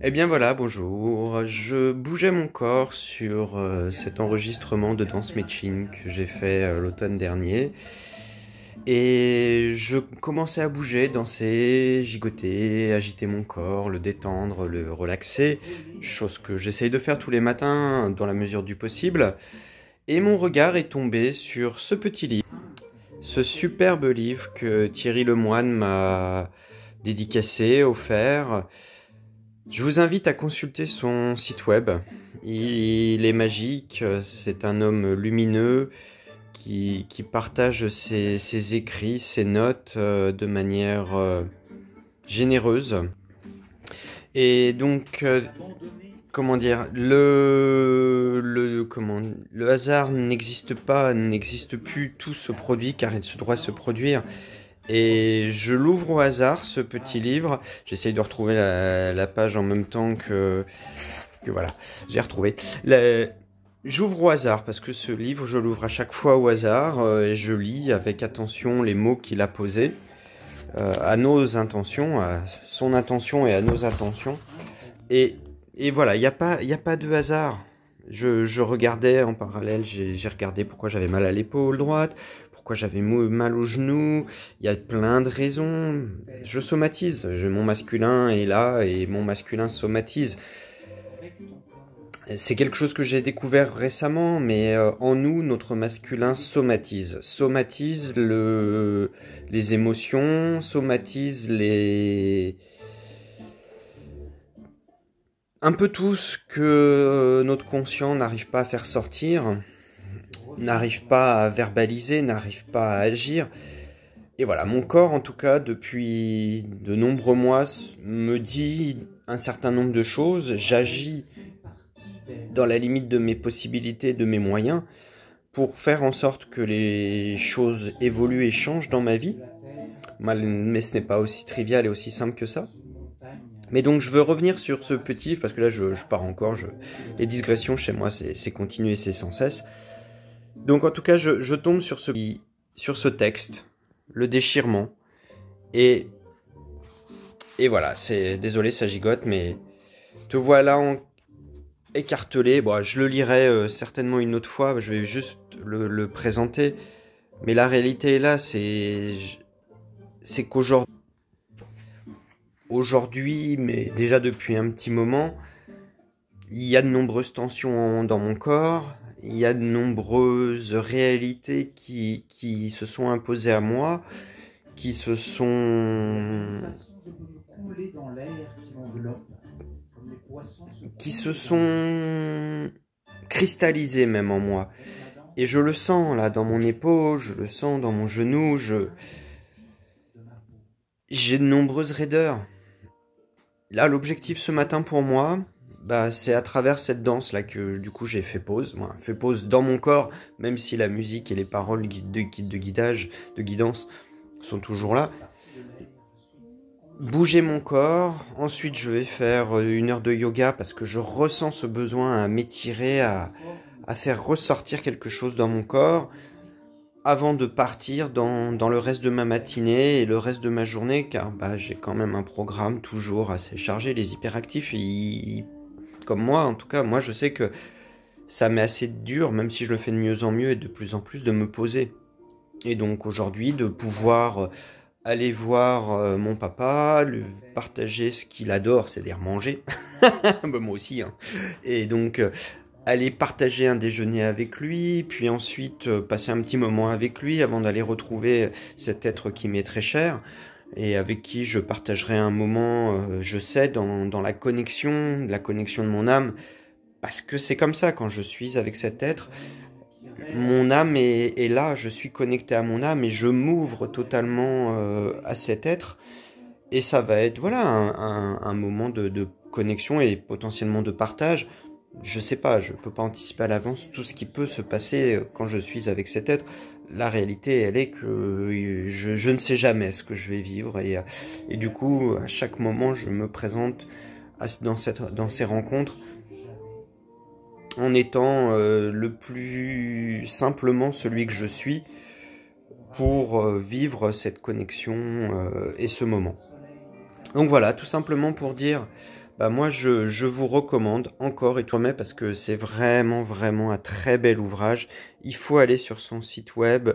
Eh bien voilà, bonjour. Je bougeais mon corps sur cet enregistrement de Dance Matching que j'ai fait l'automne dernier. Et je commençais à bouger, danser, gigoter, agiter mon corps, le détendre, le relaxer. Chose que j'essaye de faire tous les matins dans la mesure du possible. Et mon regard est tombé sur ce petit livre. Ce superbe livre que Thierry Lemoine m'a dédicacé, offert. Je vous invite à consulter son site web. Il est magique, c'est un homme lumineux qui partage ses écrits, ses notes de manière généreuse. Et donc, comment dire, le hasard n'existe pas, n'existe plus, tout se produit car il se doit se produire. Et je l'ouvre au hasard, ce petit livre. J'essaye de retrouver la page en même temps que voilà, j'ai retrouvé. J'ouvre au hasard parce que ce livre, je l'ouvre à chaque fois au hasard et je lis avec attention les mots qu'il a posés à nos intentions, à son intention et à nos intentions. Et, et voilà, il y a pas de hasard. Je regardais en parallèle, j'ai regardé pourquoi j'avais mal à l'épaule droite, pourquoi j'avais mal au genou. Il y a plein de raisons. Je somatise. Mon masculin est là et mon masculin somatise. C'est quelque chose que j'ai découvert récemment, mais en nous, notre masculin somatise. Somatise les émotions, somatise un peu tout ce que notre conscient n'arrive pas à faire sortir, n'arrive pas à verbaliser, n'arrive pas à agir. Et voilà, mon corps, en tout cas, depuis de nombreux mois, me dit un certain nombre de choses. J'agis dans la limite de mes possibilités, de mes moyens, pour faire en sorte que les choses évoluent et changent dans ma vie. Mais ce n'est pas aussi trivial et aussi simple que ça. Mais donc je veux revenir sur ce petit livre, parce que là je pars encore, les digressions chez moi c'est continu et c'est sans cesse. Donc en tout cas je tombe sur ce texte, le déchirement, et, et voilà, désolé ça gigote, mais te voilà écartelé. Bon, je le lirai certainement une autre fois, je vais juste le présenter, mais la réalité est là, c'est qu'aujourd'hui, mais déjà depuis un petit moment, il y a de nombreuses tensions dans mon corps, il y a de nombreuses réalités qui se sont imposées à moi, qui se sont... qui se sont cristallisées même en moi. Et je le sens là dans mon épaule, je le sens dans mon genou, j'ai de nombreuses raideurs. Là, l'objectif ce matin pour moi, bah, c'est à travers cette danse-là que du coup j'ai fait pause. Moi, fait pause dans mon corps, même si la musique et les paroles de guidage, de guidance sont toujours là. Bouger mon corps. Ensuite, je vais faire 1 heure de yoga parce que je ressens ce besoin à m'étirer, à faire ressortir quelque chose dans mon corps avant de partir dans le reste de ma matinée et le reste de ma journée, car bah, j'ai quand même un programme toujours assez chargé. Les hyperactifs, comme moi en tout cas, moi je sais que ça m'est assez dur, même si je le fais de mieux en mieux et de plus en plus, de me poser. Et donc aujourd'hui, de pouvoir aller voir mon papa, lui partager ce qu'il adore, c'est-à-dire manger, bah, moi aussi, hein. Et donc aller partager un déjeuner avec lui, puis ensuite passer un petit moment avec lui avant d'aller retrouver cet être qui m'est très cher et avec qui je partagerai un moment, je sais, dans la connexion de mon âme, parce que c'est comme ça, quand je suis avec cet être, mon âme est là, je suis connecté à mon âme et je m'ouvre totalement à cet être, et ça va être voilà un moment de connexion et potentiellement de partage. Je sais pas, je peux pas anticiper à l'avance tout ce qui peut se passer quand je suis avec cet être. La réalité, elle est que je ne sais jamais ce que je vais vivre, et du coup, à chaque moment, je me présente dans ces rencontres en étant le plus simplement celui que je suis pour vivre cette connexion et ce moment. Donc voilà, tout simplement pour dire, Bah moi, je vous recommande encore et tout, mais parce que c'est vraiment, vraiment un très bel ouvrage. Il faut aller sur son site web.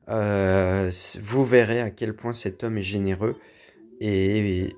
Vous verrez à quel point cet homme est généreux. Et